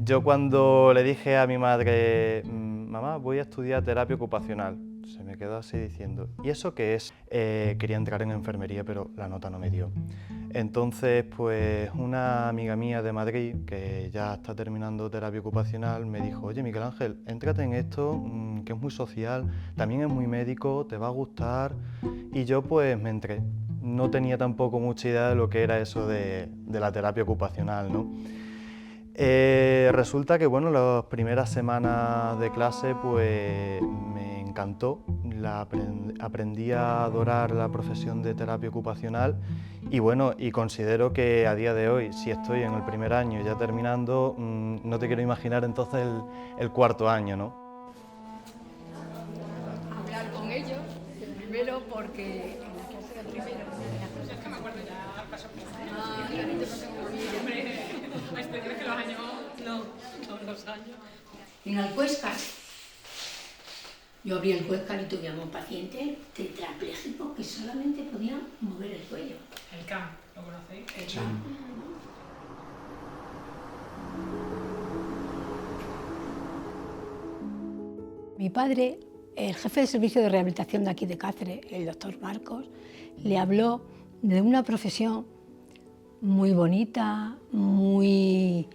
Yo cuando le dije a mi madre, mamá, voy a estudiar terapia ocupacional, se me quedó así diciendo, ¿y eso qué es? Quería entrar en enfermería, pero la nota no me dio. Entonces, pues una amiga mía de Madrid, que ya está terminando terapia ocupacional, me dijo, oye, Miguel Ángel, éntrate en esto, que es muy social, también es muy médico, te va a gustar. Y yo pues me entré. No tenía tampoco mucha idea de lo que era eso de la terapia ocupacional, ¿no? Resulta que bueno, las primeras semanas de clase pues me encantó, aprendí a adorar la profesión de terapia ocupacional y bueno, y considero que a día de hoy, si estoy en el primer año ya terminando, no te quiero imaginar entonces el cuarto año, ¿no? Hablar con ellos, el primero porque en la clase de primero, en la clase Es que me acuerdo ya paso por claro, yo no tengo muy bien. Hombre, la experiencia es que los años no son los años. En el Cuéscar, yo abrí el Cuéscar y tuvíamos un paciente tetrapléjico que solamente podía mover el cuello. El CAM, ¿lo conocéis? Sí. Mi padre, el jefe de servicio de rehabilitación de aquí de Cáceres, el doctor Marcos, le habló de una profesión muy bonita, muy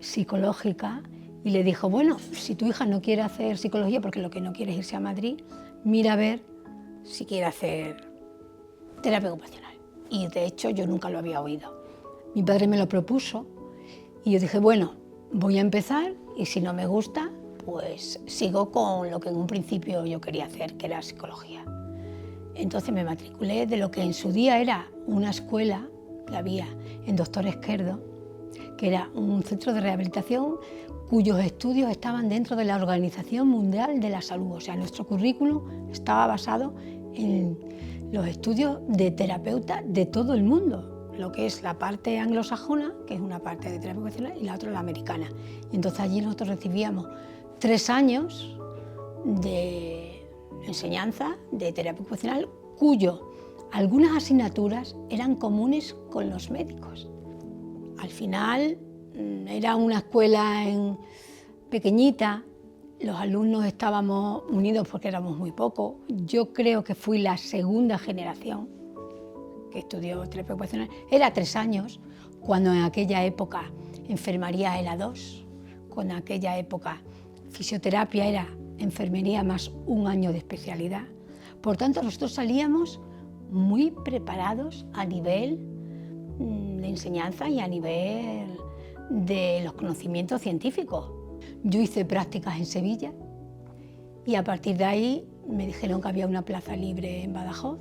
psicológica, y le dijo, bueno, si tu hija no quiere hacer psicología porque lo que no quiere es irse a Madrid, mira a ver si quiere hacer terapia ocupacional. Y de hecho yo nunca lo había oído. Mi padre me lo propuso y yo dije, bueno, voy a empezar y si no me gusta, pues sigo con lo que en un principio yo quería hacer, que era psicología. Entonces me matriculé de lo que en su día era una escuela que había en Doctor Esquerdo, que era un centro de rehabilitación cuyos estudios estaban dentro de la Organización Mundial de la Salud. O sea, nuestro currículum estaba basado en los estudios de terapeutas de todo el mundo, lo que es la parte anglosajona, que es una parte de terapia ocupacional, y la otra la americana. Y entonces allí nosotros recibíamos 3 años de enseñanza de terapia ocupacional, cuyo algunas asignaturas eran comunes con los médicos. Al final era una escuela pequeñita, los alumnos estábamos unidos porque éramos muy pocos. Yo creo que fui la segunda generación que estudió terapia ocupacional. Era 3 años, cuando en aquella época enfermería era 2, cuando en aquella época fisioterapia era enfermería más 1 año de especialidad. Por tanto, nosotros salíamos muy preparados a nivel de enseñanza y a nivel de los conocimientos científicos. Yo hice prácticas en Sevilla y a partir de ahí me dijeron que había una plaza libre en Badajoz,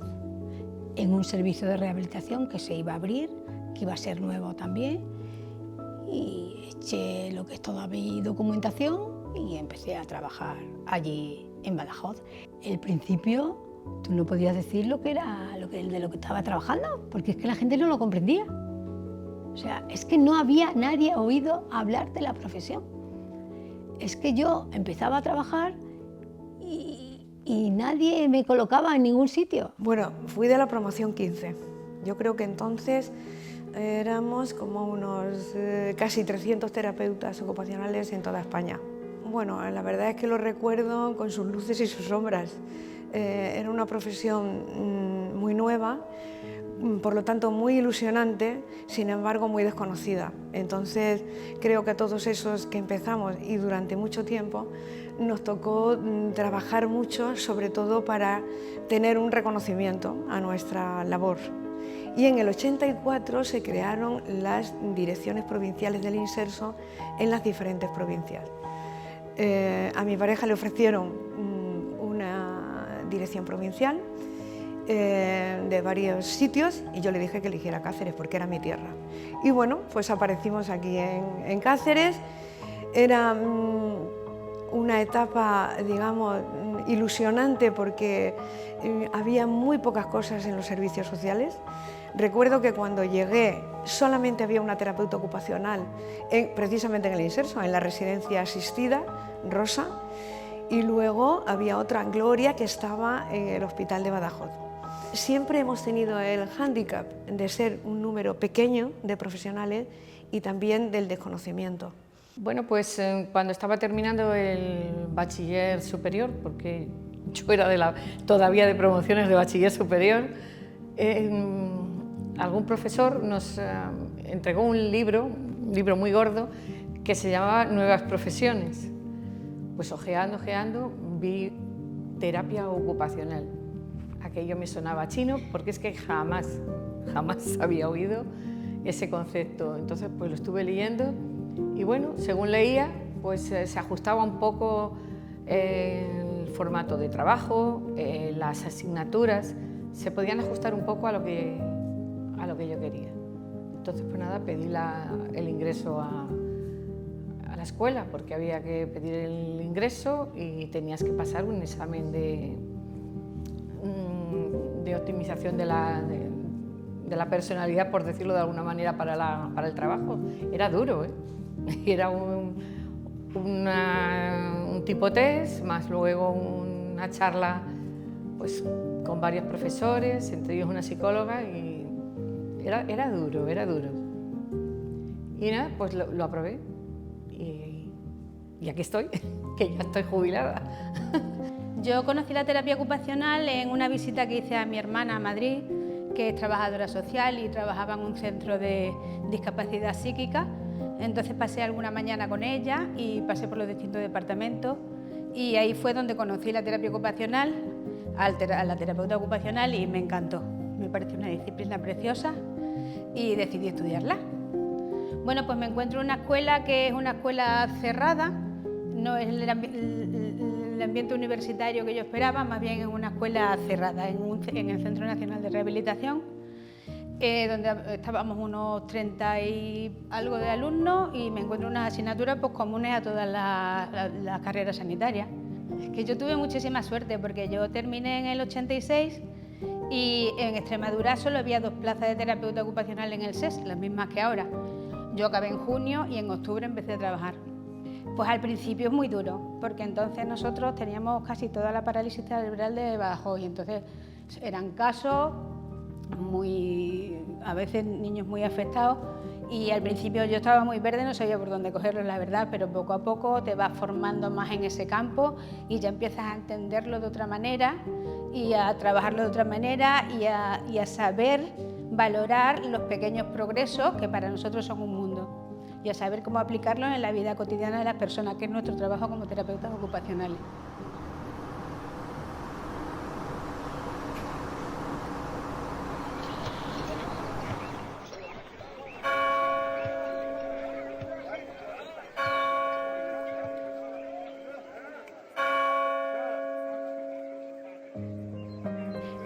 en un servicio de rehabilitación que se iba a abrir, que iba a ser nuevo también, y eché lo que es toda mi documentación y empecé a trabajar allí en Badajoz. Al principio tú no podías decir lo que estaba trabajando, porque es que la gente no lo comprendía. O sea, es que no había nadie oído hablar de la profesión. Es que yo empezaba a trabajar y nadie me colocaba en ningún sitio. Bueno, fui de la promoción 15. Yo creo que entonces éramos como unos casi 300 terapeutas ocupacionales en toda España. Bueno, la verdad es que lo recuerdo con sus luces y sus sombras. Era una profesión muy nueva, por lo tanto muy ilusionante, sin embargo muy desconocida. Entonces creo que a todos esos que empezamos y durante mucho tiempo nos tocó trabajar mucho, sobre todo para tener un reconocimiento a nuestra labor. Y en el 84 se crearon las direcciones provinciales del Inserso en las diferentes provincias. A mi pareja le ofrecieron una dirección provincial de varios sitios y yo le dije que eligiera Cáceres porque era mi tierra. Y bueno, pues aparecimos aquí en Cáceres. Era una etapa, digamos, ilusionante porque había muy pocas cosas en los servicios sociales. Recuerdo que cuando llegué solamente había una terapeuta ocupacional, precisamente en el Inserso, en la residencia asistida, Rosa, y luego había otra, Gloria, que estaba en el hospital de Badajoz. Siempre hemos tenido el hándicap de ser un número pequeño de profesionales y también del desconocimiento. Bueno, pues cuando estaba terminando el bachiller superior, porque yo era todavía de promociones de bachiller superior, algún profesor nos entregó un libro muy gordo, que se llamaba Nuevas Profesiones. Pues ojeando, vi terapia ocupacional. Aquello me sonaba chino porque es que jamás había oído ese concepto. Entonces pues lo estuve leyendo y bueno, según leía, pues se ajustaba un poco el formato de trabajo, las asignaturas, se podían ajustar un poco a lo que yo quería. Entonces pues nada, pedí el ingreso a la escuela, porque había que pedir el ingreso y tenías que pasar un examen de optimización de la personalidad, por decirlo de alguna manera, para el trabajo. Era duro, ¿eh? Era un tipo test, más luego una charla pues, con varios profesores, entre ellos una psicóloga, y era duro. Y nada, pues lo aprobé. Y aquí estoy, que ya estoy jubilada. Yo conocí la terapia ocupacional en una visita que hice a mi hermana a Madrid, que es trabajadora social y trabajaba en un centro de discapacidad psíquica. Entonces pasé alguna mañana con ella y pasé por los distintos departamentos y ahí fue donde conocí la terapia ocupacional, a la terapeuta ocupacional, y me encantó. Me pareció una disciplina preciosa y decidí estudiarla. Bueno, pues me encuentro en una escuela que es una escuela cerrada, no es el ambiente universitario que yo esperaba, más bien es una escuela cerrada en el Centro Nacional de Rehabilitación, donde estábamos unos 30 y algo de alumnos, y me encuentro unas asignaturas pues, comunes a todas las carreras sanitarias. Es que yo tuve muchísima suerte porque yo terminé en el 86 y en Extremadura solo había 2 plazas de terapeuta ocupacional en el SES, las mismas que ahora. Yo acabé en junio y en octubre empecé a trabajar. Pues al principio es muy duro, porque entonces nosotros teníamos casi toda la parálisis cerebral de abajo y entonces eran casos a veces niños muy afectados, y al principio yo estaba muy verde, no sabía por dónde cogerlo, la verdad, pero poco a poco te vas formando más en ese campo y ya empiezas a entenderlo de otra manera y a trabajarlo de otra manera y a saber valorar los pequeños progresos que para nosotros son un mundo, y a saber cómo aplicarlos en la vida cotidiana de las personas, que es nuestro trabajo como terapeutas ocupacionales.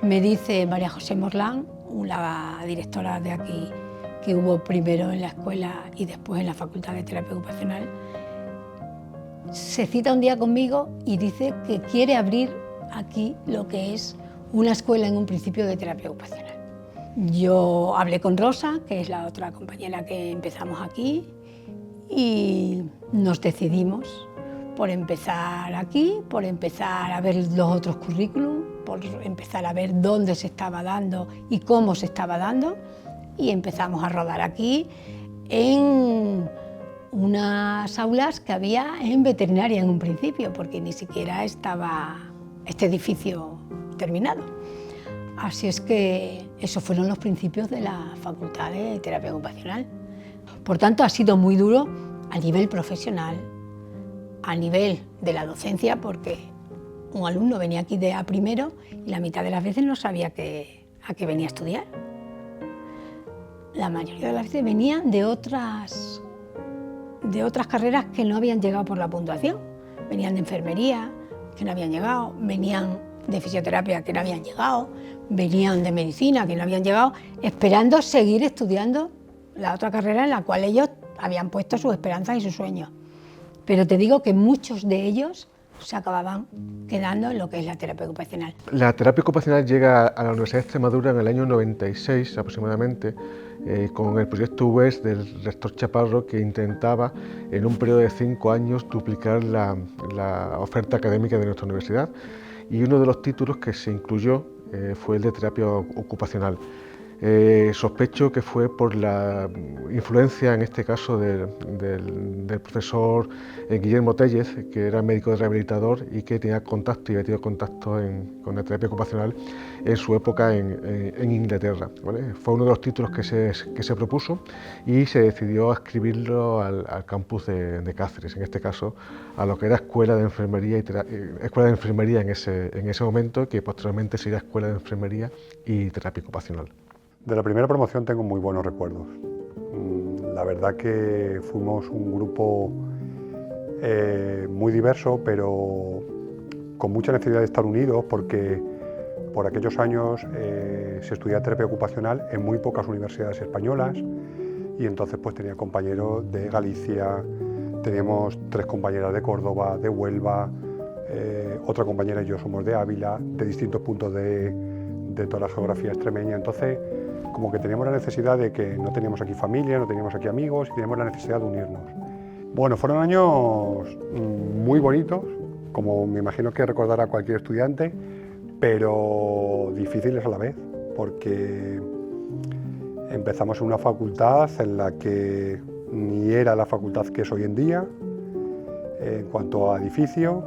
Me dice María José Morlán, la directora de aquí, que hubo primero en la escuela y después en la Facultad de Terapia Ocupacional, se cita un día conmigo y dice que quiere abrir aquí lo que es una escuela en un principio de terapia ocupacional. Yo hablé con Rosa, que es la otra compañera que empezamos aquí, y nos decidimos por empezar aquí, por empezar a ver los otros currículum, por empezar a ver dónde se estaba dando y cómo se estaba dando, y empezamos a rodar aquí en unas aulas que había en veterinaria en un principio, porque ni siquiera estaba este edificio terminado. Así es que esos fueron los principios de la Facultad de Terapia Ocupacional. Por tanto, ha sido muy duro a nivel profesional, a nivel de la docencia, porque un alumno venía aquí de A primero y la mitad de las veces no sabía a qué venía a estudiar. La mayoría de las veces venían de otras carreras que no habían llegado por la puntuación. Venían de enfermería, que no habían llegado, venían de fisioterapia, que no habían llegado, venían de medicina, que no habían llegado, esperando seguir estudiando la otra carrera en la cual ellos habían puesto sus esperanzas y sus sueños. Pero te digo que muchos de ellos se acababan quedando en lo que es la terapia ocupacional. La terapia ocupacional llega a la Universidad de Extremadura en el año 96 aproximadamente, con el proyecto UES del rector Chaparro, que intentaba en un periodo de 5 años duplicar la oferta académica de nuestra universidad, y uno de los títulos que se incluyó fue el de terapia ocupacional. Sospecho que fue por la influencia, en este caso, del profesor Guillermo Tellez, que era médico rehabilitador y que tenía contacto y había tenido contacto con la terapia ocupacional en su época en Inglaterra, ¿vale? Fue uno de los títulos que se propuso y se decidió escribirlo al campus de Cáceres, en este caso a lo que era Escuela de Enfermería, en ese momento, que posteriormente sería Escuela de Enfermería y Terapia Ocupacional. De la primera promoción tengo muy buenos recuerdos. La verdad que fuimos un grupo muy diverso, pero con mucha necesidad de estar unidos, porque por aquellos años se estudiaba terapia ocupacional en muy pocas universidades españolas, y entonces pues tenía compañeros de Galicia, teníamos 3 compañeras de Córdoba, de Huelva, otra compañera y yo somos de Ávila, de distintos puntos de toda la geografía extremeña. Entonces como que teníamos la necesidad de que no teníamos aquí familia, no teníamos aquí amigos, y teníamos la necesidad de unirnos. Bueno, fueron años muy bonitos, como me imagino que recordará cualquier estudiante, pero difíciles a la vez, porque empezamos en una facultad en la que ni era la facultad que es hoy en día, en cuanto a edificio,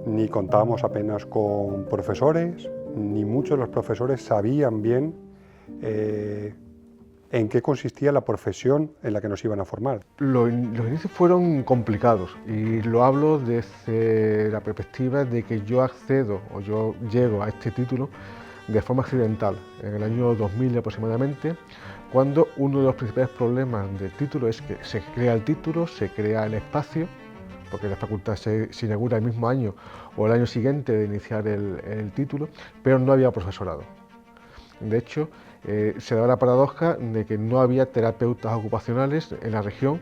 ni contábamos apenas con profesores, ni muchos de los profesores sabían bien en qué consistía la profesión en la que nos iban a formar. Los inicios fueron complicados, y lo hablo desde la perspectiva de que yo accedo o yo llego a este título de forma accidental, en el año 2000 aproximadamente, cuando uno de los principales problemas del título es que se crea el título, se crea el espacio, porque la facultad se inaugura el mismo año o el año siguiente de iniciar el título, pero no había profesorado. De hecho, se daba la paradoja de que no había terapeutas ocupacionales en la región,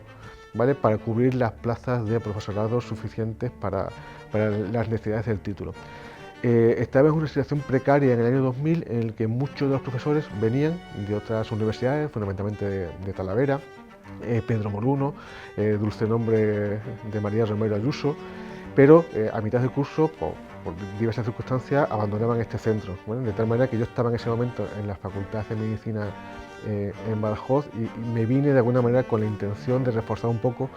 ¿vale?, para cubrir las plazas de profesorado suficientes para las necesidades del título. Estaba en una situación precaria en el año 2000, en el que muchos de los profesores venían de otras universidades, fundamentalmente de Talavera, Pedro Moruno, dulce nombre de María Romero Ayuso, pero a mitad del curso, por diversas circunstancias, abandonaban este centro, ¿vale? De tal manera que yo estaba en ese momento en la Facultad de Medicina en Badajoz, y me vine de alguna manera con la intención de reforzar un poco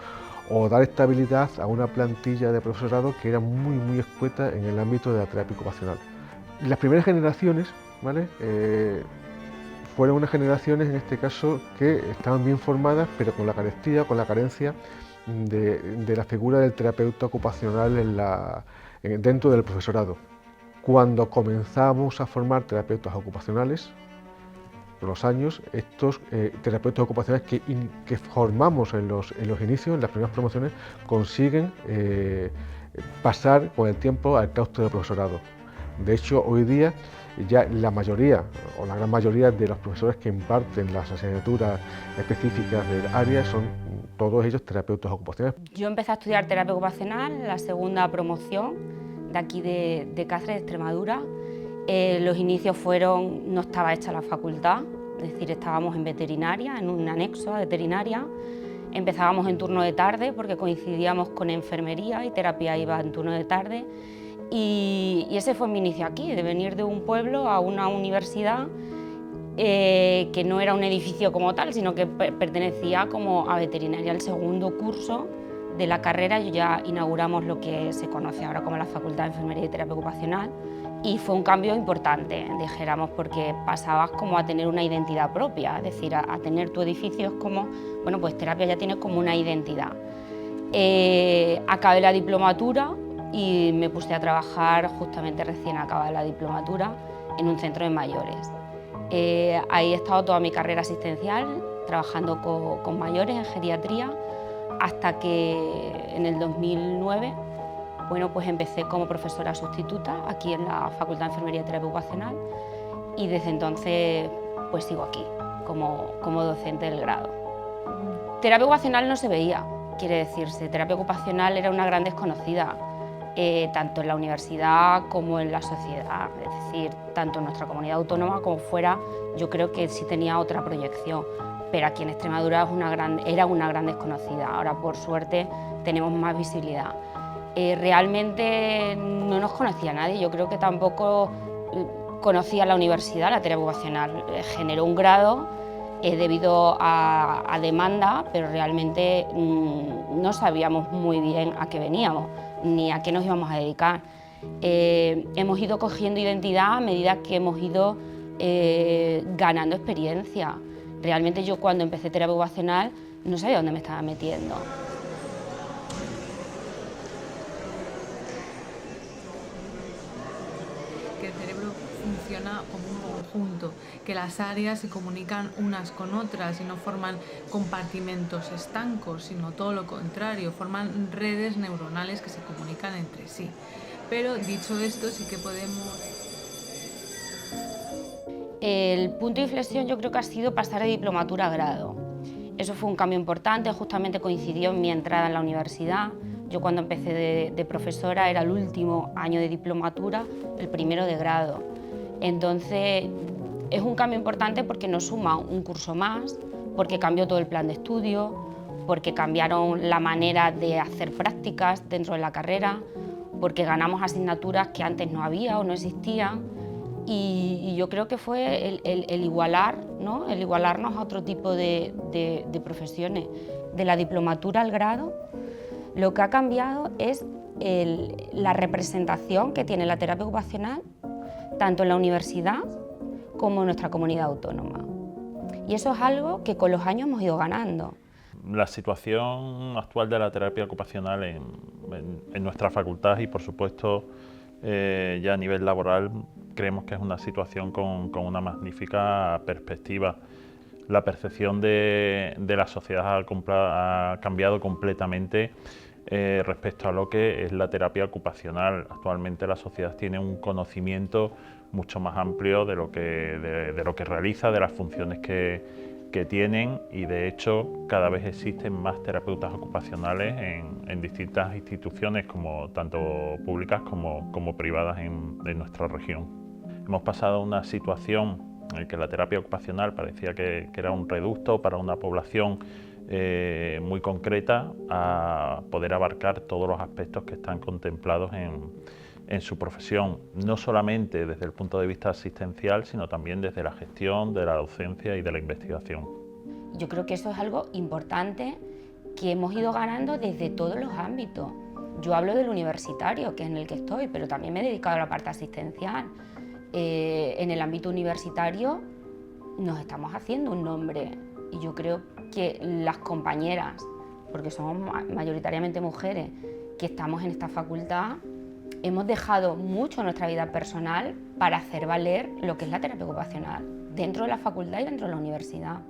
o dar estabilidad a una plantilla de profesorado que era muy escueta en el ámbito de la terapia ocupacional. Las primeras generaciones, ¿vale?, fueron unas generaciones, en este caso, que estaban bien formadas, pero con la carencia de la figura del terapeuta ocupacional dentro del profesorado. Cuando comenzamos a formar terapeutas ocupacionales, con los años, estos terapeutas ocupacionales que formamos en los inicios, en las primeras promociones, consiguen pasar con el tiempo al claustro de profesorado. De hecho, hoy día ya la mayoría o la gran mayoría de los profesores que imparten las asignaturas específicas del área son todos ellos terapeutas ocupacionales. Yo empecé a estudiar terapia ocupacional, la segunda promoción de aquí de Cáceres, de Extremadura. Los inicios fueron, no estaba hecha la facultad, es decir, estábamos en veterinaria, en un anexo a veterinaria. Empezábamos en turno de tarde porque coincidíamos con enfermería y terapia iba en turno de tarde. Y ese fue mi inicio aquí, de venir de un pueblo a una universidad que no era un edificio como tal, sino que pertenecía como a veterinaria, al segundo curso de la carrera. Ya inauguramos lo que se conoce ahora como la Facultad de Enfermería y Terapia Ocupacional, y fue un cambio importante, dijéramos, porque pasabas como a tener una identidad propia, es decir, a tener tu edificio es como, bueno, pues terapia ya tiene como una identidad. Acabé la diplomatura y me puse a trabajar justamente recién acabada la diplomatura en un centro de mayores. Ahí he estado toda mi carrera asistencial, trabajando con mayores en geriatría, hasta que en el 2009 bueno, pues empecé como profesora sustituta aquí en la Facultad de Enfermería y Terapia Ocupacional, y desde entonces pues sigo aquí como docente del grado. Terapia ocupacional no se veía, quiere decirse, terapia ocupacional era una gran desconocida, tanto en la universidad como en la sociedad, es decir, tanto en nuestra comunidad autónoma como fuera, yo creo que sí tenía otra proyección, pero aquí en Extremadura era una gran desconocida. Ahora, por suerte, tenemos más visibilidad. Realmente no nos conocía nadie, yo creo que tampoco conocí a la universidad, la terapia ocupacional generó un grado debido a demanda, pero realmente no sabíamos muy bien a qué veníamos ni a qué nos íbamos a dedicar. Hemos ido cogiendo identidad a medida que hemos ido ganando experiencia. Realmente yo cuando empecé terapia ocupacional no sabía dónde me estaba metiendo. Que el cerebro funciona como un conjunto, que las áreas se comunican unas con otras y no forman compartimentos estancos, sino todo lo contrario, forman redes neuronales que se comunican entre sí. Pero dicho esto, sí que podemos... El punto de inflexión yo creo que ha sido pasar de diplomatura a grado. Eso fue un cambio importante, justamente coincidió en mi entrada en la universidad. Yo cuando empecé de profesora era el último año de diplomatura, el primero de grado. Entonces es un cambio importante porque nos suma un curso más, porque cambió todo el plan de estudio, porque cambiaron la manera de hacer prácticas dentro de la carrera, porque ganamos asignaturas que antes no había o no existían. Y yo creo que fue el igualar, ¿no? El igualarnos a otro tipo de profesiones. De la diplomatura al grado, lo que ha cambiado es la representación que tiene la terapia ocupacional, tanto en la universidad como en nuestra comunidad autónoma. Y eso es algo que con los años hemos ido ganando. La situación actual de la terapia ocupacional en nuestra facultad y, por supuesto, ya a nivel laboral, creemos que es una situación con una magnífica perspectiva. La percepción de la sociedad ha cambiado completamente respecto a lo que es la terapia ocupacional. Actualmente la sociedad tiene un conocimiento mucho más amplio de lo que realiza, de las funciones que tienen, y de hecho cada vez existen más terapeutas ocupacionales en distintas instituciones, tanto públicas como privadas en nuestra región. Hemos pasado a una situación en la que la terapia ocupacional parecía que era un reducto para una población muy concreta, a poder abarcar todos los aspectos que están contemplados en su profesión, no solamente desde el punto de vista asistencial, sino también desde la gestión, de la docencia y de la investigación. Yo creo que eso es algo importante que hemos ido ganando desde todos los ámbitos. Yo hablo del universitario, que es en el que estoy, pero también me he dedicado a la parte asistencial. En el ámbito universitario nos estamos haciendo un nombre, y yo creo que las compañeras, porque somos mayoritariamente mujeres que estamos en esta facultad, hemos dejado mucho nuestra vida personal para hacer valer lo que es la terapia ocupacional dentro de la facultad y dentro de la universidad.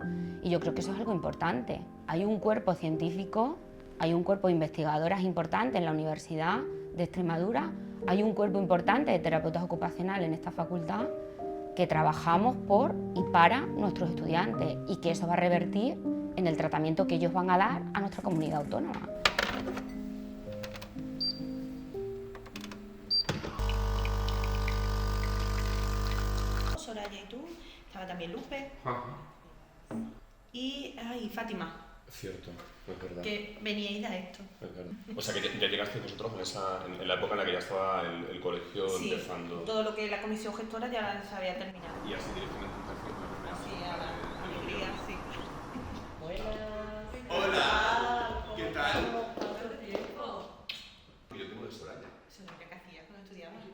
Y yo creo que eso es algo importante. Hay un cuerpo científico, hay un cuerpo de investigadoras importante en la Universidad de Extremadura, hay un cuerpo importante de terapeutas ocupacionales en esta facultad que trabajamos por y para nuestros estudiantes, y que eso va a revertir en el tratamiento que ellos van a dar a nuestra comunidad autónoma. Soraya y tú, estaba también Lupe. Ajá. Y Fátima. Cierto, es verdad. Que veníais a esto. Es verdad. O sea que ya llegaste vosotros en la época en la que ya estaba el colegio sí, empezando. Todo lo que la comisión gestora ya se había terminado. Y así directamente empezaste con la primera. Sí, a la alegría, sí. Buenas. Hola. ¿Qué tal? ¿Cuánto tiempo? Yo tengo de Soraya. ¿Soraya qué hacías cuando estudiabas?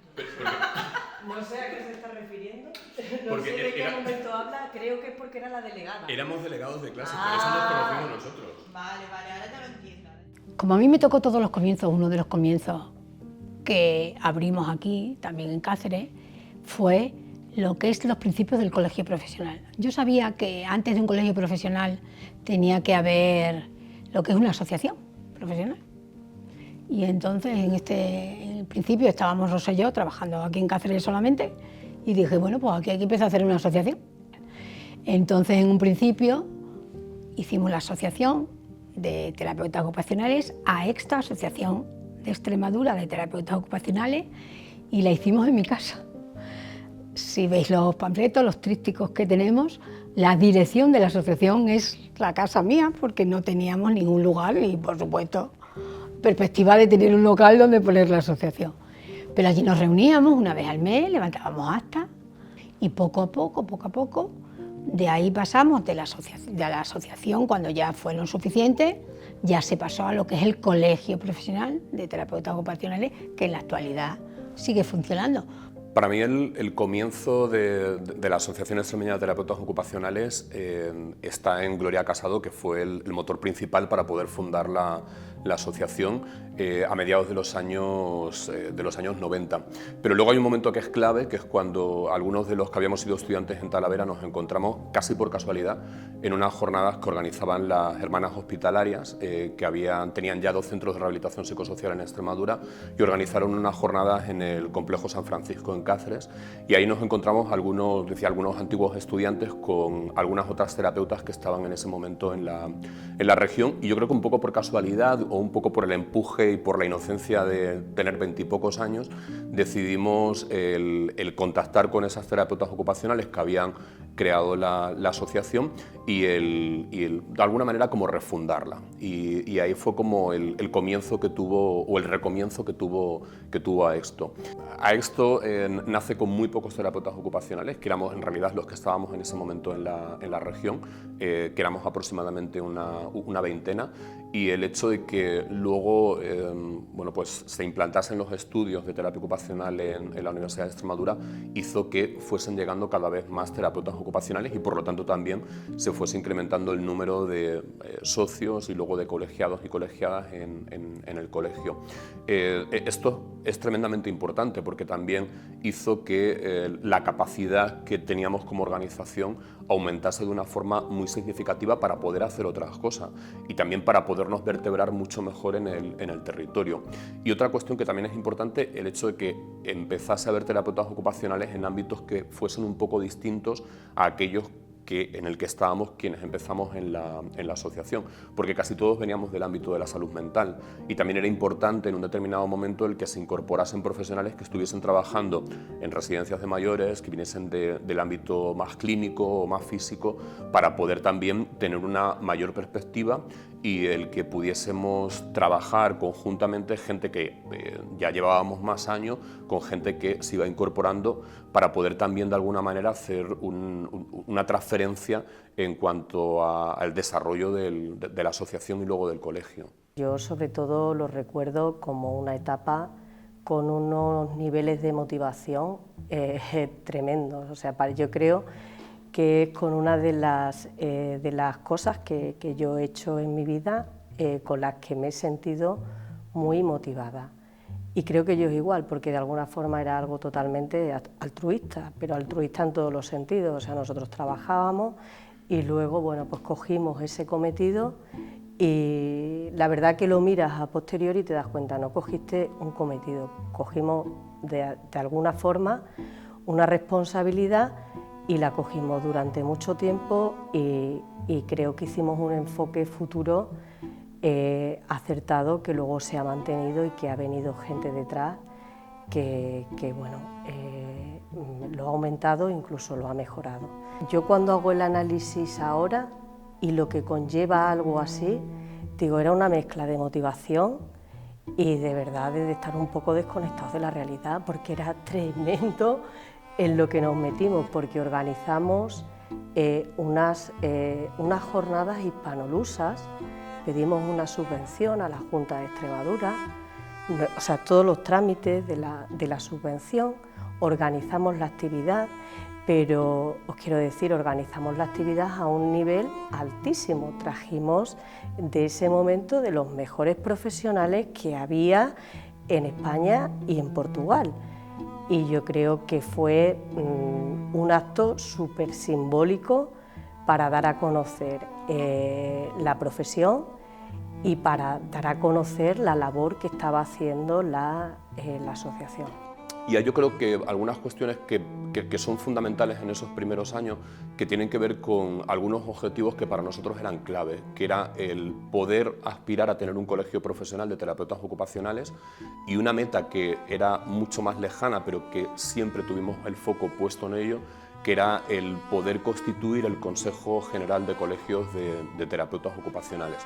No sé a qué se está refiriendo, no porque sé de qué momento habla, creo que es porque era la delegada. Éramos delegados de clase, por eso nos conocimos nosotros. Vale, ahora ya lo entiendo. Como a mí me tocó todos los comienzos, uno de los comienzos que abrimos aquí, también en Cáceres, fue lo que es los principios del colegio profesional. Yo sabía que antes de un colegio profesional tenía que haber lo que es una asociación profesional. Y entonces en el principio estábamos Rosa y yo trabajando aquí en Cáceres solamente, y dije, bueno, pues aquí hay que empezar a hacer una asociación. Entonces en un principio hicimos la asociación de terapeutas ocupacionales, AEXTA, Asociación de Extremadura de Terapeutas Ocupacionales, y la hicimos en mi casa. Si veis los panfletos, los trípticos que tenemos, la dirección de la asociación es la casa mía, porque no teníamos ningún lugar y, por supuesto, perspectiva de tener un local donde poner la asociación. Pero allí nos reuníamos una vez al mes, levantábamos actas Y poco a poco, de ahí pasamos de la asociación, cuando ya fueron suficientes, ya se pasó a lo que es el Colegio Profesional de Terapeutas Ocupacionales, que en la actualidad sigue funcionando. Para mí el comienzo de la Asociación Extremeña de Terapeutas Ocupacionales está en Gloria Casado, que fue el motor principal para poder fundar la asociación a mediados de los años 90. Pero luego hay un momento que es clave, que es cuando algunos de los que habíamos sido estudiantes en Talavera nos encontramos, casi por casualidad, en unas jornadas que organizaban las Hermanas Hospitalarias, que tenían ya 2 centros de rehabilitación psicosocial en Extremadura, y organizaron unas jornadas en el Complejo San Francisco en Cáceres, y ahí nos encontramos algunos antiguos estudiantes con algunas otras terapeutas que estaban en ese momento en la región, y yo creo que un poco por casualidad o un poco por el empuje y por la inocencia de tener 20 y pocos años, decidimos el contactar con esas terapeutas ocupacionales que habían creado la asociación y de alguna manera como refundarla, y ahí fue como el comienzo que tuvo, o el recomienzo que tuvo AEXTO. AEXTO nace con muy pocos terapeutas ocupacionales, que éramos en realidad los que estábamos en ese momento en la región, que éramos aproximadamente una veintena, y el hecho de que luego pues se implantasen los estudios de terapia ocupacional en la Universidad de Extremadura hizo que fuesen llegando cada vez más terapeutas ocupacionales, y por lo tanto también se fuese incrementando el número de socios y luego de colegiados y colegiadas en el colegio. Esto es tremendamente importante porque también hizo que la capacidad que teníamos como organización aumentase de una forma muy significativa para poder hacer otras cosas y también para podernos vertebrar mucho mejor en el territorio. Y otra cuestión que también es importante, el hecho de que empezase a haber terapeutas ocupacionales en ámbitos que fuesen un poco distintos a aquellos en el que estábamos quienes empezamos en la asociación, porque casi todos veníamos del ámbito de la salud mental, y también era importante en un determinado momento el que se incorporasen profesionales que estuviesen trabajando en residencias de mayores, que viniesen del ámbito más clínico o más físico, para poder también tener una mayor perspectiva y el que pudiésemos trabajar conjuntamente gente que ya llevábamos más años con gente que se iba incorporando, para poder también de alguna manera hacer una transferencia en cuanto al desarrollo de la asociación y luego del colegio. Yo sobre todo lo recuerdo como una etapa con unos niveles de motivación tremendos. O sea, yo creo que es con una de las cosas que yo he hecho en mi vida con las que me he sentido muy motivada. Y creo que ellos igual, porque de alguna forma era algo totalmente altruista, pero altruista en todos los sentidos. O sea, nosotros trabajábamos y luego, bueno, pues cogimos ese cometido, y la verdad que lo miras a posteriori y te das cuenta, no cogiste un cometido, cogimos de alguna forma una responsabilidad y la cogimos durante mucho tiempo, y creo que hicimos un enfoque futuro acertado, que luego se ha mantenido y que ha venido gente detrás que bueno, lo ha aumentado, incluso lo ha mejorado. Yo cuando hago el análisis ahora y lo que conlleva algo así, digo, era una mezcla de motivación y de verdad de estar un poco desconectados de la realidad, porque era tremendo en lo que nos metimos, porque organizamos unas jornadas hispanolusas. Pedimos una subvención a la Junta de Extremadura, o sea, todos los trámites de la subvención, organizamos la actividad, pero os quiero decir, organizamos la actividad a un nivel altísimo. Trajimos de ese momento de los mejores profesionales que había en España y en Portugal. Y yo creo que fue un acto súper simbólico para dar a conocer la profesión y para dar a conocer la labor que estaba haciendo la asociación. Y yo creo que algunas cuestiones que son fundamentales en esos primeros años, que tienen que ver con algunos objetivos que para nosotros eran claves, que era el poder aspirar a tener un colegio profesional de terapeutas ocupacionales, y una meta que era mucho más lejana, pero que siempre tuvimos el foco puesto en ello, que era el poder constituir el Consejo General de Colegios de Terapeutas Ocupacionales.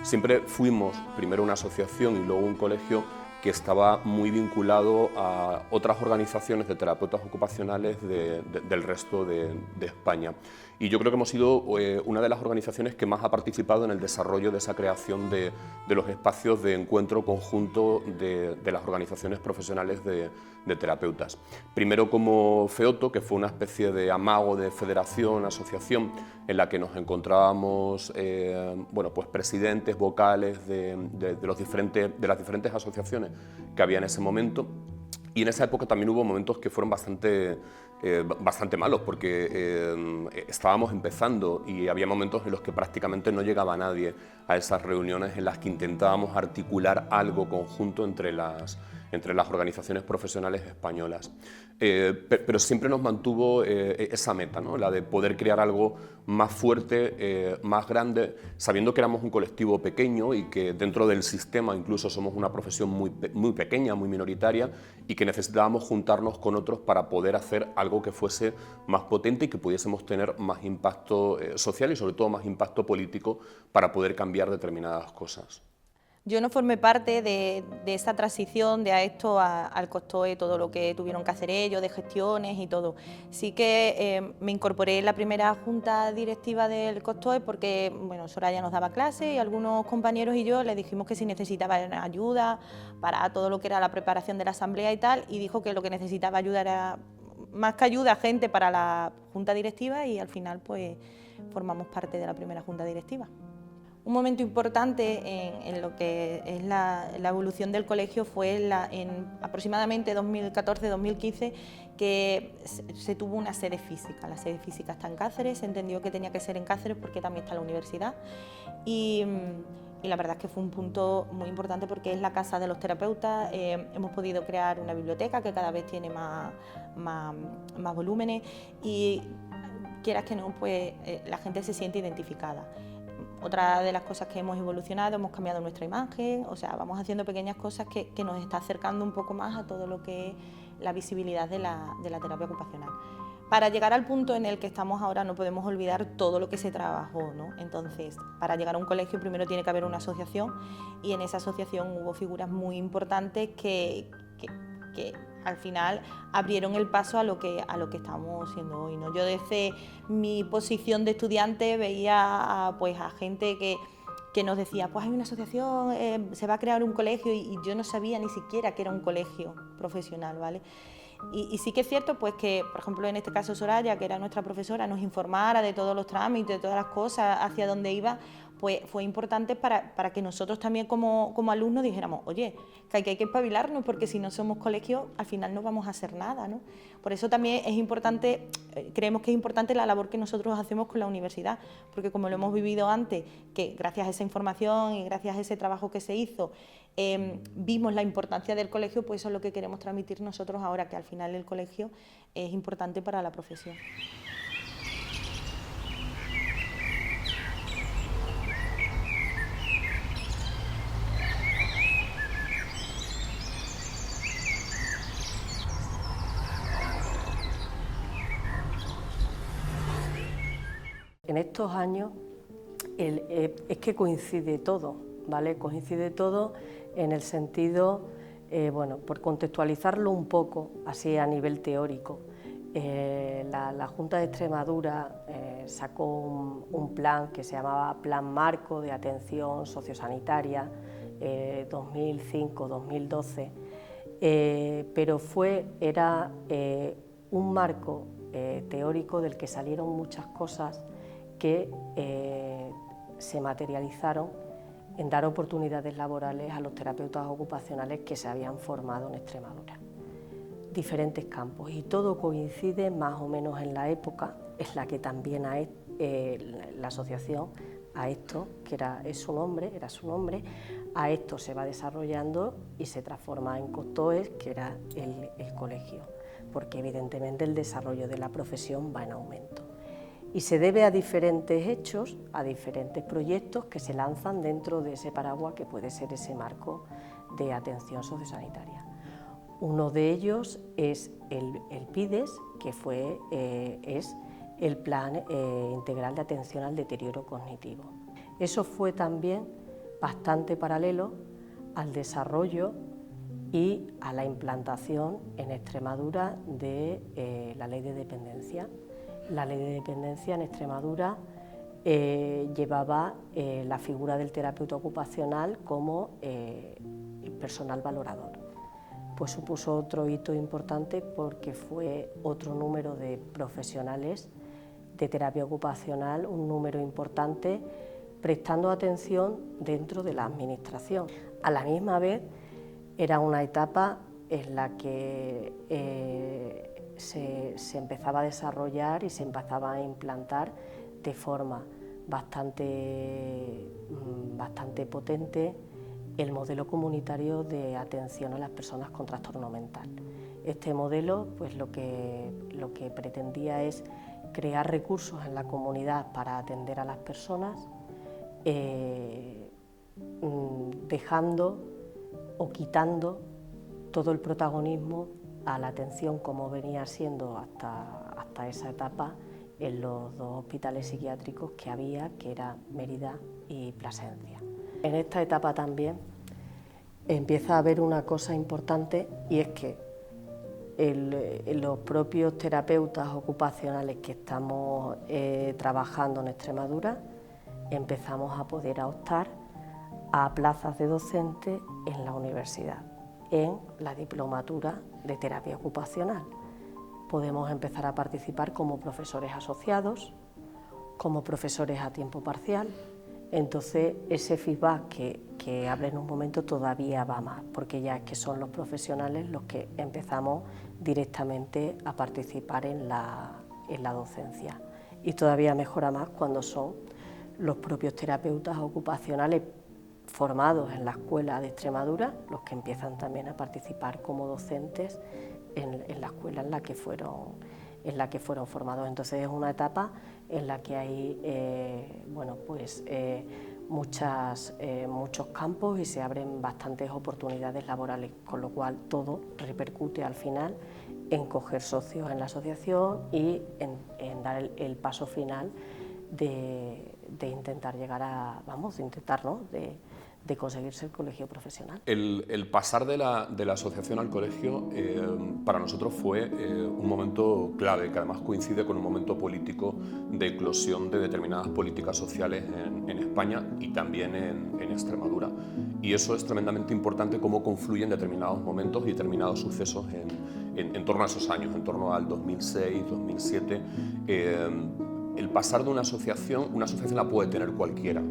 Siempre fuimos primero una asociación y luego un colegio que estaba muy vinculado a otras organizaciones de terapeutas ocupacionales del resto de España. Y yo creo que hemos sido una de las organizaciones que más ha participado en el desarrollo de esa creación de los espacios de encuentro conjunto de las organizaciones profesionales de terapeutas. Primero como FEOTO, que fue una especie de amago de federación, asociación, en la que nos encontrábamos bueno, pues presidentes, vocales de las diferentes asociaciones que había en ese momento. Y en esa época también hubo momentos que fueron bastante malos, porque estábamos empezando y había momentos en los que prácticamente no llegaba nadie a esas reuniones en las que intentábamos articular algo conjunto entre las organizaciones profesionales españolas. Pero siempre nos mantuvo esa meta, ¿no? La de poder crear algo más fuerte, más grande, sabiendo que éramos un colectivo pequeño y que dentro del sistema incluso somos una profesión muy pequeña, muy minoritaria, y que necesitábamos juntarnos con otros para poder hacer algo que fuese más potente y que pudiésemos tener más impacto social y sobre todo más impacto político para poder cambiar determinadas cosas. Yo no formé parte de esa transición de a esto al COSTOE, todo lo que tuvieron que hacer ellos, de gestiones y todo. Sí que me incorporé en la primera junta directiva del COSTOE porque bueno, Soraya nos daba clase y algunos compañeros y yo le dijimos que si necesitaban ayuda para todo lo que era la preparación de la asamblea y tal, y dijo que lo que necesitaba ayuda era, más que ayuda, gente para la junta directiva, y al final pues formamos parte de la primera junta directiva. Un momento importante en lo que es la evolución del colegio fue en aproximadamente 2014-2015 que se tuvo una sede física. La sede física está en Cáceres, se entendió que tenía que ser en Cáceres porque también está la universidad y la verdad es que fue un punto muy importante porque es la casa de los terapeutas. Hemos podido crear una biblioteca que cada vez tiene más volúmenes y quieras que no, pues la gente se siente identificada. Otra de las cosas que hemos evolucionado, hemos cambiado nuestra imagen, o sea, vamos haciendo pequeñas cosas que nos está acercando un poco más a todo lo que es la visibilidad de la terapia ocupacional. Para llegar al punto en el que estamos ahora no podemos olvidar todo lo que se trabajó, ¿no? Entonces, para llegar a un colegio primero tiene que haber una asociación y en esa asociación hubo figuras muy importantes que al final abrieron el paso a lo que estamos siendo hoy, ¿no? Yo desde mi posición de estudiante veía a gente que nos decía, pues hay una asociación, se va a crear un colegio y yo no sabía ni siquiera que era un colegio profesional, ¿vale? Y sí que es cierto pues que, por ejemplo, en este caso Soraya, que era nuestra profesora, nos informara de todos los trámites, de todas las cosas, hacia dónde iba, pues fue importante para que nosotros también como alumnos dijéramos, oye, que hay que espabilarnos porque si no somos colegio al final no vamos a hacer nada, ¿no? Por eso también es importante, creemos que es importante la labor que nosotros hacemos con la universidad, porque como lo hemos vivido antes, que gracias a esa información y gracias a ese trabajo que se hizo, vimos la importancia del colegio, pues eso es lo que queremos transmitir nosotros ahora, que al final el colegio es importante para la profesión. En estos años es que coincide todo, ¿vale? Coincide todo en el sentido, bueno, por contextualizarlo un poco, así a nivel teórico, la Junta de Extremadura sacó un plan que se llamaba Plan Marco de Atención Sociosanitaria 2005-2012, pero era un marco teórico del que salieron muchas cosas que se materializaron en dar oportunidades laborales a los terapeutas ocupacionales que se habían formado en Extremadura. Diferentes campos, y todo coincide más o menos en la época en la que también la asociación a esto, que era su nombre, a esto se va desarrollando y se transforma en COSTOE, que era el colegio, porque evidentemente el desarrollo de la profesión va en aumento. Y se debe a diferentes hechos, a diferentes proyectos que se lanzan dentro de ese paraguas que puede ser ese marco de atención sociosanitaria. Uno de ellos es el PIDES, que es el Plan Integral de Atención al Deterioro Cognitivo. Eso fue también bastante paralelo al desarrollo y a la implantación en Extremadura de la ley de dependencia. La ley de dependencia en Extremadura llevaba la figura del terapeuta ocupacional como personal valorador. Pues supuso otro hito importante porque fue otro número de profesionales de terapia ocupacional, un número importante, prestando atención dentro de la administración. A la misma vez era una etapa en la que se empezaba a desarrollar y se empezaba a implantar de forma bastante potente el modelo comunitario de atención a las personas con trastorno mental. Este modelo pues, lo que pretendía es crear recursos en la comunidad para atender a las personas, dejando o quitando todo el protagonismo a la atención como venía siendo hasta esa etapa en los dos hospitales psiquiátricos que había, que era Mérida y Plasencia. En esta etapa también empieza a haber una cosa importante y es que los propios terapeutas ocupacionales que estamos trabajando en Extremadura empezamos a poder optar a plazas de docente en la universidad, en la diplomatura de terapia ocupacional. Podemos empezar a participar como profesores asociados, como profesores a tiempo parcial. Entonces ese feedback que habla en un momento todavía va más, porque ya es que son los profesionales los que empezamos directamente a participar en la docencia. Y todavía mejora más cuando son los propios terapeutas ocupacionales formados en la Escuela de Extremadura los que empiezan también a participar como docentes en la escuela en la que fueron formados. Entonces es una etapa en la que hay muchos campos y se abren bastantes oportunidades laborales, con lo cual todo repercute al final en coger socios en la asociación y en dar el paso final de intentar llegar a, de conseguirse el colegio profesional. El pasar de la asociación al colegio para nosotros fue un momento clave, que además coincide con un momento político de eclosión de determinadas políticas sociales en España y también en Extremadura. Y eso es tremendamente importante, cómo confluyen determinados momentos y determinados sucesos en torno a esos años, en torno al 2006, 2007. El pasar de una asociación la puede tener cualquiera.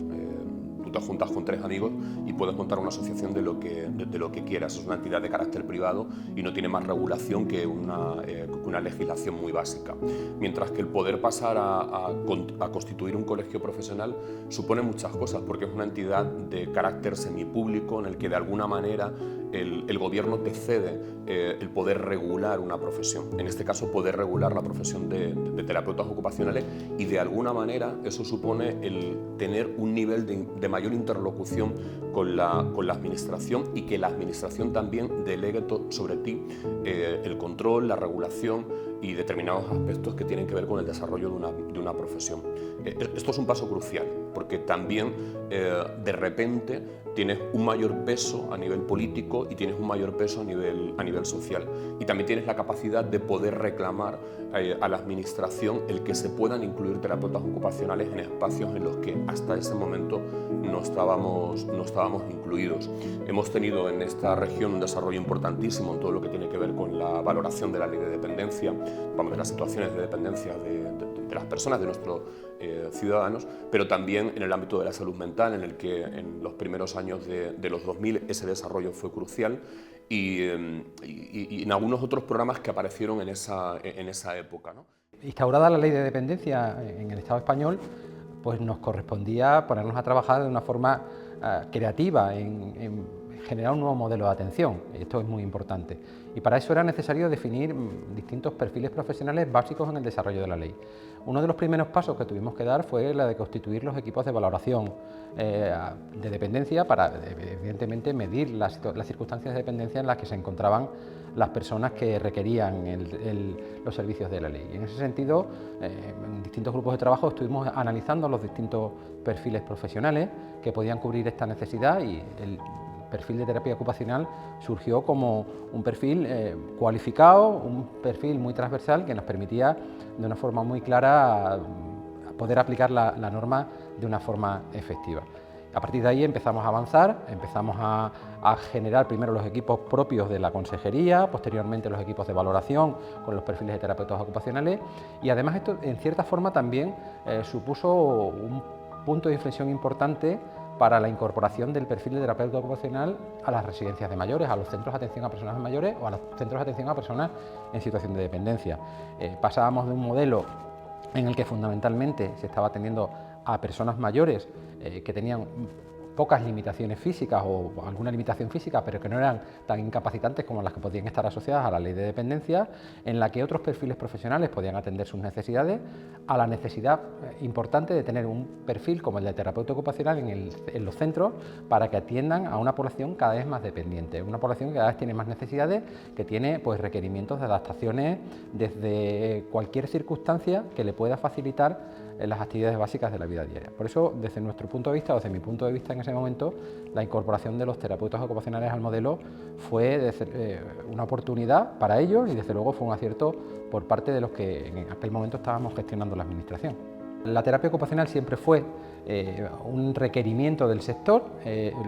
Tú te juntas con 3 amigos y puedes montar una asociación de lo que quieras. Es una entidad de carácter privado y no tiene más regulación que una legislación muy básica. Mientras que el poder pasar a constituir un colegio profesional supone muchas cosas, porque es una entidad de carácter semipúblico en el que de alguna manera el gobierno te cede el poder regular una profesión. En este caso, poder regular la profesión de terapeutas ocupacionales, y de alguna manera eso supone el tener un nivel de mayor interlocución con la administración, y que la administración también delegue sobre ti el control, la regulación y determinados aspectos que tienen que ver con el desarrollo de una profesión. Esto es un paso crucial, porque también de repente tienes un mayor peso a nivel político y tienes un mayor peso a nivel social, y también tienes la capacidad de poder reclamar a la administración el que se puedan incluir terapeutas ocupacionales en espacios en los que hasta ese momento no estábamos incluidos. Hemos tenido en esta región un desarrollo importantísimo en todo lo que tiene que ver con la valoración de la ley de dependencia, de las situaciones de dependencia de las personas, de nuestros ciudadanos, pero también en el ámbito de la salud mental, en el que en los primeros años de los 2000 ese desarrollo fue crucial, y en algunos otros programas que aparecieron en esa época, ¿no? Instaurada la ley de dependencia en el Estado español, pues nos correspondía ponernos a trabajar de una forma creativa en generar un nuevo modelo de atención. Esto es muy importante. Y para eso era necesario definir distintos perfiles profesionales básicos en el desarrollo de la ley. Uno de los primeros pasos que tuvimos que dar fue la de constituir los equipos de valoración de dependencia para, evidentemente, medir las circunstancias de dependencia en las que se encontraban las personas que requerían los servicios de la ley. Y en ese sentido, en distintos grupos de trabajo estuvimos analizando los distintos perfiles profesionales que podían cubrir esta necesidad, y perfil de terapia ocupacional surgió como un perfil cualificado, un perfil muy transversal que nos permitía de una forma muy clara poder aplicar la norma de una forma efectiva. A partir de ahí empezamos a avanzar, empezamos a generar primero los equipos propios de la consejería, posteriormente los equipos de valoración con los perfiles de terapeutas ocupacionales, y además esto en cierta forma también supuso un punto de inflexión importante para la incorporación del perfil de terapeuta ocupacional a las residencias de mayores, a los centros de atención a personas mayores o a los centros de atención a personas en situación de dependencia. Pasábamos de un modelo en el que fundamentalmente se estaba atendiendo a personas mayores que tenían pocas limitaciones físicas o alguna limitación física, pero que no eran tan incapacitantes como las que podían estar asociadas a la ley de dependencia, en la que otros perfiles profesionales podían atender sus necesidades, a la necesidad importante de tener un perfil como el de terapeuta ocupacional en los centros para que atiendan a una población cada vez más dependiente, una población que cada vez tiene más necesidades, que tiene pues requerimientos de adaptaciones desde cualquier circunstancia que le pueda facilitar las actividades básicas de la vida diaria. Por eso, desde nuestro punto de vista, o desde mi punto de vista en ese momento, la incorporación de los terapeutas ocupacionales al modelo fue una oportunidad para ellos y desde luego fue un acierto por parte de los que en aquel momento estábamos gestionando la administración. La terapia ocupacional siempre fue un requerimiento del sector.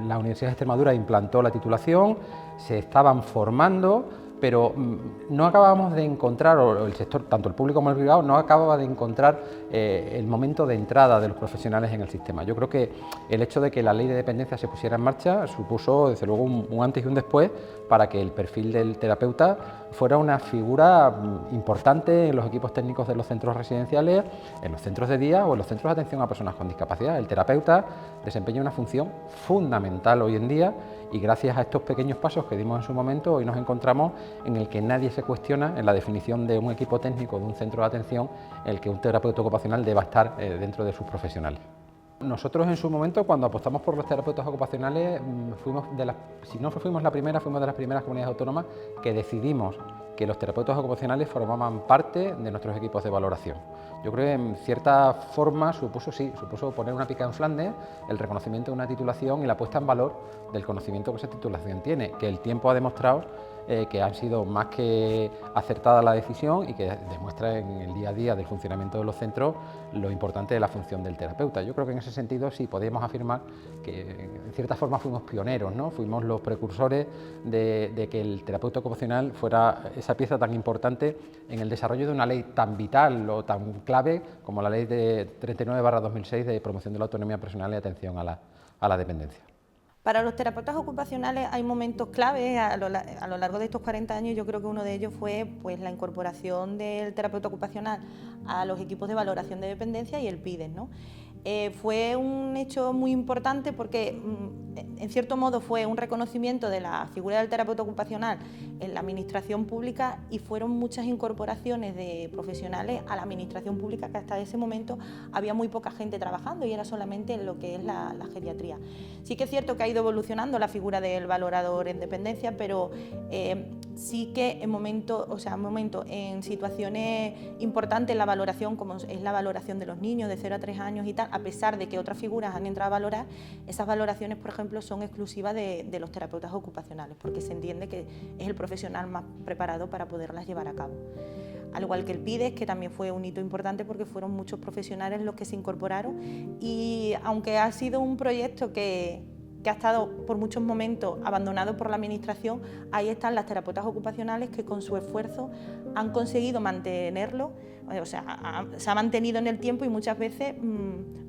La Universidad de Extremadura implantó la titulación, se estaban formando, pero no acabábamos de encontrar, o el sector, tanto el público como el privado, no acababa de encontrar el momento de entrada de los profesionales en el sistema. Yo creo que el hecho de que la ley de dependencia se pusiera en marcha supuso, desde luego, un antes y un después para que el perfil del terapeuta fuera una figura importante en los equipos técnicos de los centros residenciales, en los centros de día o en los centros de atención a personas con discapacidad. El terapeuta desempeña una función fundamental hoy en día y gracias a estos pequeños pasos que dimos en su momento, hoy nos encontramos en el que nadie se cuestiona en la definición de un equipo técnico de un centro de atención el que un terapeuta ocupacional deba estar dentro de sus profesionales. Nosotros en su momento, cuando apostamos por los terapeutas ocupacionales, si no fuimos la primera, fuimos de las primeras comunidades autónomas que decidimos que los terapeutas ocupacionales formaban parte de nuestros equipos de valoración. Yo creo que en cierta forma supuso poner una pica en Flandes, el reconocimiento de una titulación y la puesta en valor del conocimiento que esa titulación tiene, que el tiempo ha demostrado que ha sido más que acertada la decisión y que demuestra en el día a día del funcionamiento de los centros lo importante de la función del terapeuta. Yo creo que en ese sentido sí podemos afirmar que en cierta forma fuimos pioneros, ¿no? Fuimos los precursores de que el terapeuta ocupacional fuera esa pieza tan importante en el desarrollo de una ley tan vital o tan clave como la ley de 39/2006 de promoción de la autonomía personal y atención a la dependencia. Para los terapeutas ocupacionales hay momentos clave a lo largo de estos 40 años. Yo creo que uno de ellos fue pues, la incorporación del terapeuta ocupacional a los equipos de valoración de dependencia y el PIDES, ¿no? Fue un hecho muy importante porque en cierto modo fue un reconocimiento de la figura del terapeuta ocupacional en la administración pública y fueron muchas incorporaciones de profesionales a la administración pública que hasta ese momento había muy poca gente trabajando y era solamente en lo que es la geriatría. Sí que es cierto que ha ido evolucionando la figura del valorador en dependencia, pero sí que en situaciones importantes en la valoración, como es la valoración de los niños de 0 a 3 años y tal, a pesar de que otras figuras han entrado a valorar, esas valoraciones, por ejemplo, son exclusivas de los terapeutas ocupacionales, porque se entiende que es el profesional más preparado para poderlas llevar a cabo. Al igual que el PIDES, que también fue un hito importante porque fueron muchos profesionales los que se incorporaron y aunque ha sido un proyecto que ha estado por muchos momentos abandonado por la administración, ahí están las terapeutas ocupacionales que con su esfuerzo han conseguido mantenerlo, o sea, se ha mantenido en el tiempo y muchas veces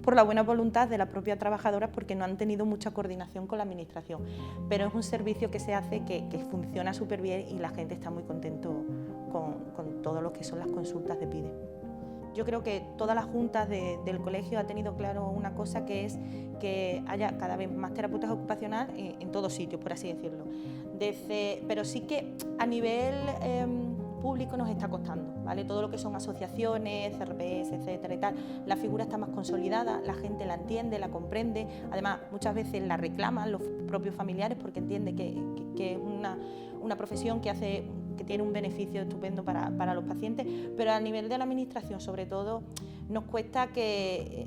por la buena voluntad de las propias trabajadoras porque no han tenido mucha coordinación con la administración. Pero es un servicio que se hace, que funciona súper bien y la gente está muy contento con todo lo que son las consultas de PIDES. Yo creo que todas las juntas del colegio ha tenido claro una cosa, que es que haya cada vez más terapeutas ocupacionales en todos sitios, por así decirlo. Pero sí que a nivel público nos está costando, ¿vale? Todo lo que son asociaciones, CRPS, etcétera y tal, la figura está más consolidada, la gente la entiende, la comprende, además muchas veces la reclaman los propios familiares porque entiende que es una profesión que tiene un beneficio estupendo para los pacientes, pero a nivel de la administración sobre todo nos cuesta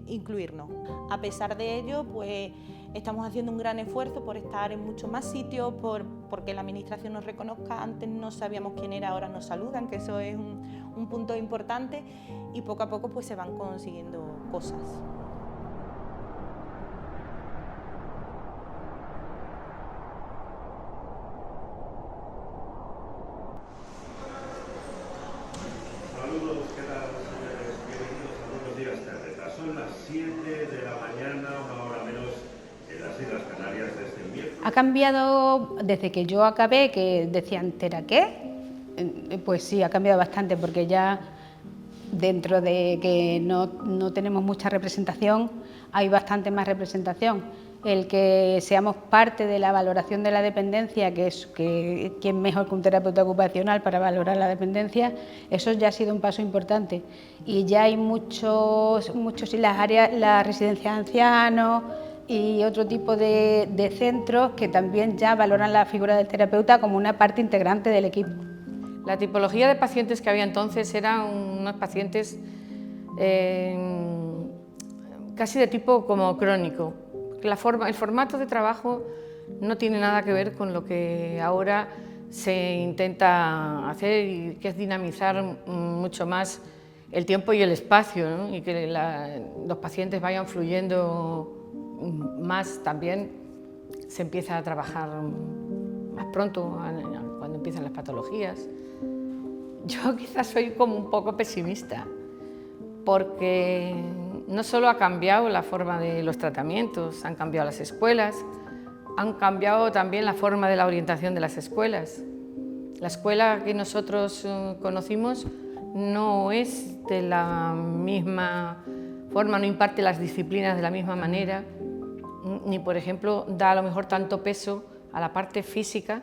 incluirnos. A pesar de ello, pues Estamos haciendo un gran esfuerzo por estar en muchos más sitios, porque la administración nos reconozca. Antes no sabíamos quién era, ahora nos saludan, que eso es un punto importante, y poco a poco pues se van consiguiendo cosas. Saludos, ¿qué tal, señores? Bienvenidos a Buenos Días Terreta. Son las 7 de la mañana, una hora menos en las Islas Canarias desde el miércoles. Ha cambiado desde que yo acabé, que decían ¿Tera qué? Pues sí, ha cambiado bastante, porque ya dentro de que no tenemos mucha representación, hay bastante más representación. El que seamos parte de la valoración de la dependencia, que quién mejor que un terapeuta ocupacional para valorar la dependencia, eso ya ha sido un paso importante. Y ya hay muchos y la residencia de ancianos y otro tipo de centros que también ya valoran la figura del terapeuta como una parte integrante del equipo. La tipología de pacientes que había entonces eran unos pacientes casi de tipo como crónico. El formato de trabajo no tiene nada que ver con lo que ahora se intenta hacer, y que es dinamizar mucho más el tiempo y el espacio, ¿no? Y que los pacientes vayan fluyendo más. También se empieza a trabajar más pronto, cuando empiezan las patologías. Yo quizás soy como un poco pesimista, porque no solo ha cambiado la forma de los tratamientos, han cambiado las escuelas, han cambiado también la forma de la orientación de las escuelas. La escuela que nosotros conocimos no es de la misma forma, no imparte las disciplinas de la misma manera, ni, por ejemplo, da a lo mejor tanto peso a la parte física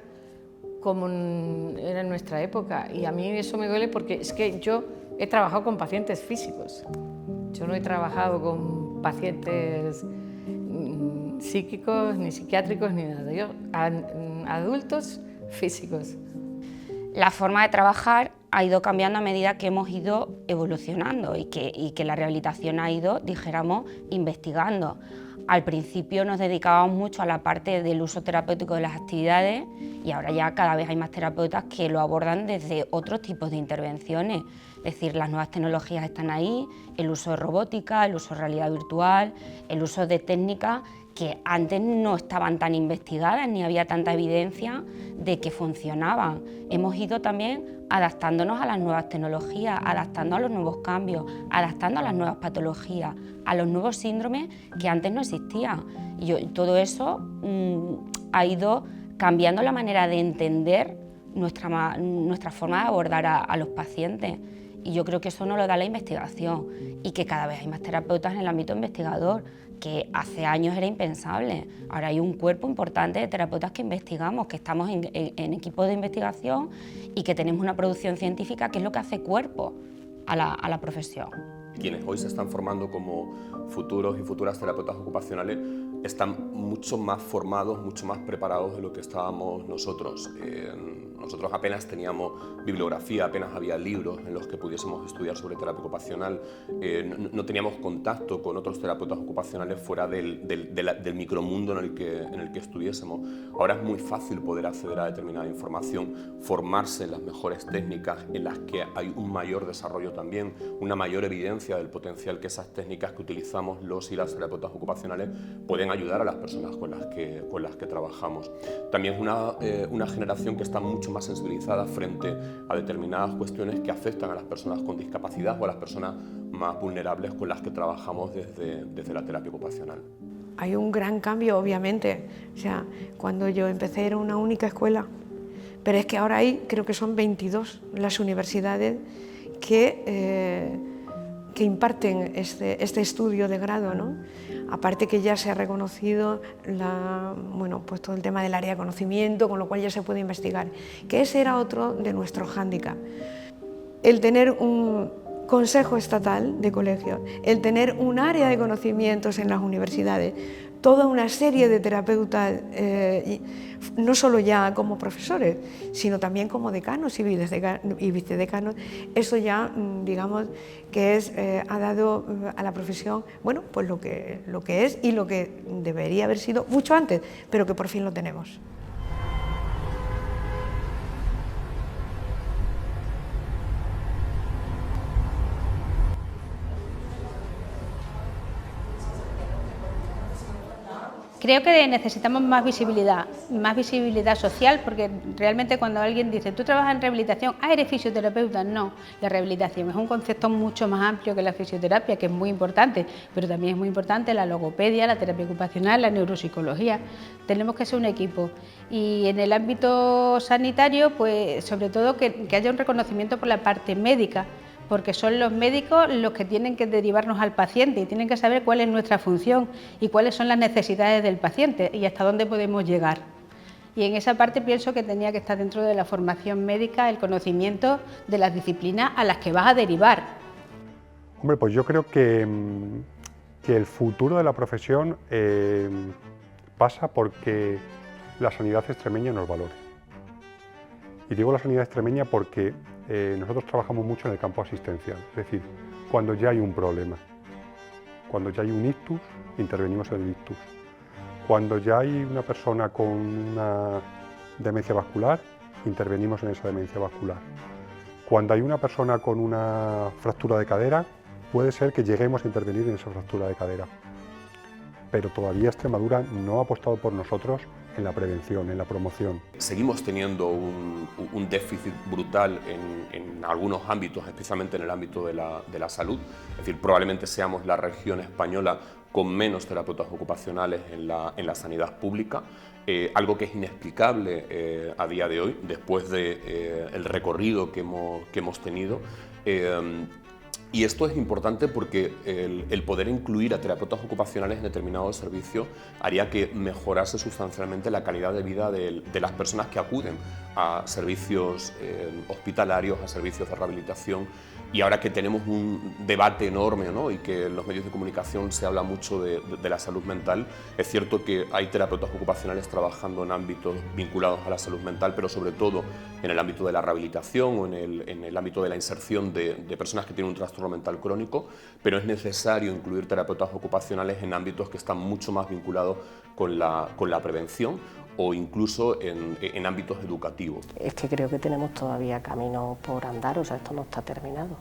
como era en nuestra época. Y a mí eso me duele, porque es que yo he trabajado con pacientes físicos. Yo no he trabajado con pacientes psíquicos, ni psiquiátricos, ni nada. Yo, adultos físicos. La forma de trabajar ha ido cambiando a medida que hemos ido evolucionando y que la rehabilitación ha ido, dijéramos, investigando. Al principio nos dedicábamos mucho a la parte del uso terapéutico de las actividades, y ahora ya cada vez hay más terapeutas que lo abordan desde otros tipos de intervenciones. Es decir, las nuevas tecnologías están ahí, el uso de robótica, el uso de realidad virtual, el uso de técnicas que antes no estaban tan investigadas ni había tanta evidencia de que funcionaban. Hemos ido también adaptándonos a las nuevas tecnologías, adaptando a los nuevos cambios, adaptando a las nuevas patologías, a los nuevos síndromes que antes no existían. Y todo eso ha ido cambiando la manera de entender nuestra forma de abordar a los pacientes. Y yo creo que eso nos lo da la investigación, y que cada vez hay más terapeutas en el ámbito investigador, que hace años era impensable. Ahora hay un cuerpo importante de terapeutas que investigamos, que estamos en equipos de investigación y que tenemos una producción científica que es lo que hace cuerpo a la profesión. Quienes hoy se están formando como futuros y futuras terapeutas ocupacionales están mucho más formados, mucho más preparados de lo que estábamos nosotros. Nosotros apenas teníamos bibliografía, apenas había libros en los que pudiésemos estudiar sobre terapia ocupacional, no teníamos contacto con otros terapeutas ocupacionales fuera del micromundo en el que estuviésemos. Ahora es muy fácil poder acceder a determinada información, formarse en las mejores técnicas en las que hay un mayor desarrollo también, una mayor evidencia del potencial que esas técnicas que utilizamos los y las terapeutas ocupacionales pueden ayudar a las personas con las que trabajamos. También es una generación que está mucho más sensibilizada frente a determinadas cuestiones que afectan a las personas con discapacidad o a las personas más vulnerables con las que trabajamos desde la terapia ocupacional. Hay un gran cambio, obviamente. O sea, cuando yo empecé era una única escuela, pero es que ahora creo que son 22 las universidades que imparten este estudio de grado, ¿no? Aparte que ya se ha reconocido pues todo el tema del área de conocimiento, con lo cual ya se puede investigar, que ese era otro de nuestros hándicaps. El tener un consejo estatal de colegios, el tener un área de conocimientos en las universidades, toda una serie de terapeutas, no solo ya como profesores, sino también como decanos y vicedecanos. Eso ya, digamos, que ha dado a la profesión, bueno, pues lo que es y lo que debería haber sido mucho antes, pero que por fin lo tenemos. Creo que necesitamos más visibilidad social, porque realmente cuando alguien dice, tú trabajas en rehabilitación, ¿eres fisioterapeuta? No, la rehabilitación es un concepto mucho más amplio que la fisioterapia, que es muy importante, pero también es muy importante la logopedia, la terapia ocupacional, la neuropsicología. Tenemos que ser un equipo. Y en el ámbito sanitario, pues sobre todo que haya un reconocimiento por la parte médica, porque son los médicos los que tienen que derivarnos al paciente y tienen que saber cuál es nuestra función y cuáles son las necesidades del paciente y hasta dónde podemos llegar. Y en esa parte pienso que tenía que estar dentro de la formación médica el conocimiento de las disciplinas a las que vas a derivar. Hombre, pues yo creo que el futuro de la profesión pasa porque la sanidad extremeña nos valore. Y digo la sanidad extremeña porque nosotros trabajamos mucho en el campo asistencial, es decir, cuando ya hay un problema, cuando ya hay un ictus, intervenimos en el ictus. Cuando ya hay una persona con una demencia vascular, intervenimos en esa demencia vascular. Cuando hay una persona con una fractura de cadera, puede ser que lleguemos a intervenir en esa fractura de cadera. Pero todavía Extremadura no ha apostado por nosotros en la prevención, en la promoción. Seguimos teniendo un déficit brutal en algunos ámbitos, especialmente en el ámbito de la salud. Es decir, probablemente seamos la región española con menos terapeutas ocupacionales en la sanidad pública, algo que es inexplicable a día de hoy, después del recorrido que hemos tenido. Y esto es importante porque el poder incluir a terapeutas ocupacionales en determinados servicios haría que mejorase sustancialmente la calidad de vida de las personas que acuden a servicios hospitalarios, a servicios de rehabilitación. Y ahora que tenemos un debate enorme, ¿no?, y que en los medios de comunicación se habla mucho de la salud mental, es cierto que hay terapeutas ocupacionales trabajando en ámbitos vinculados a la salud mental, pero sobre todo en el ámbito de la rehabilitación o en el ámbito de la inserción de personas que tienen un trastorno mental crónico, pero es necesario incluir terapeutas ocupacionales en ámbitos que están mucho más vinculados con la prevención o incluso en ámbitos educativos. Es que creo que tenemos todavía camino por andar, o sea, esto no está terminado.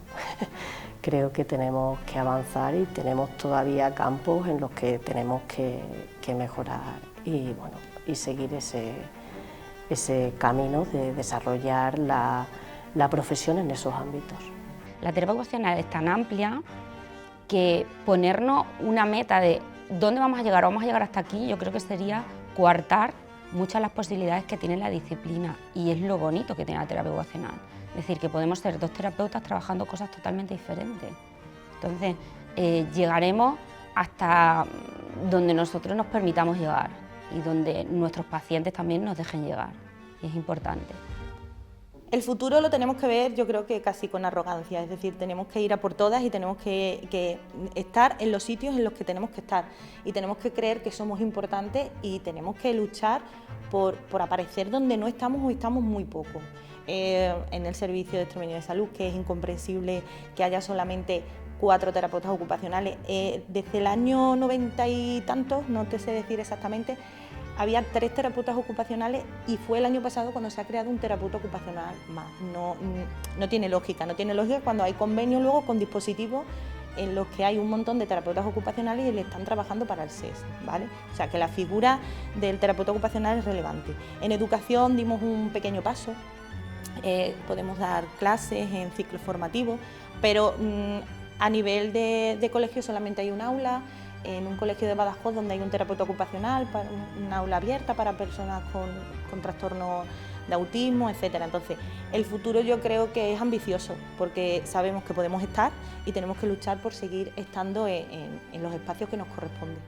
Creo que tenemos que avanzar y tenemos todavía campos en los que tenemos que mejorar y, bueno, y seguir ese camino de desarrollar la profesión en esos ámbitos. La terapia ocupacional es tan amplia que ponernos una meta de dónde vamos a llegar hasta aquí, yo creo que sería coartar muchas de las posibilidades que tiene la disciplina, y es lo bonito que tiene la terapia ocupacional. Es decir, que podemos ser dos terapeutas trabajando cosas totalmente diferentes. Entonces, llegaremos hasta donde nosotros nos permitamos llegar y donde nuestros pacientes también nos dejen llegar, y es importante. El futuro lo tenemos que ver, yo creo que casi con arrogancia, es decir, tenemos que ir a por todas y tenemos que estar en los sitios en los que tenemos que estar y tenemos que creer que somos importantes y tenemos que luchar por aparecer donde no estamos o estamos muy poco. En el servicio de extremeño de salud, que es incomprensible que haya solamente 4 terapeutas ocupacionales. Desde el año 90 y tantos, no te sé decir exactamente, había 3 terapeutas ocupacionales y fue el año pasado cuando se ha creado un terapeuta ocupacional más. No tiene lógica, cuando hay convenios luego con dispositivos en los que hay un montón de terapeutas ocupacionales y le están trabajando para el SES, ¿vale? O sea que la figura del terapeuta ocupacional es relevante. En educación dimos un pequeño paso, podemos dar clases en ciclos formativos, pero a nivel de colegio solamente hay un aula. En un colegio de Badajoz donde hay un terapeuta ocupacional, un aula abierta para personas con trastorno de autismo, etc. Entonces, el futuro yo creo que es ambicioso, porque sabemos que podemos estar y tenemos que luchar por seguir estando en los espacios que nos corresponden.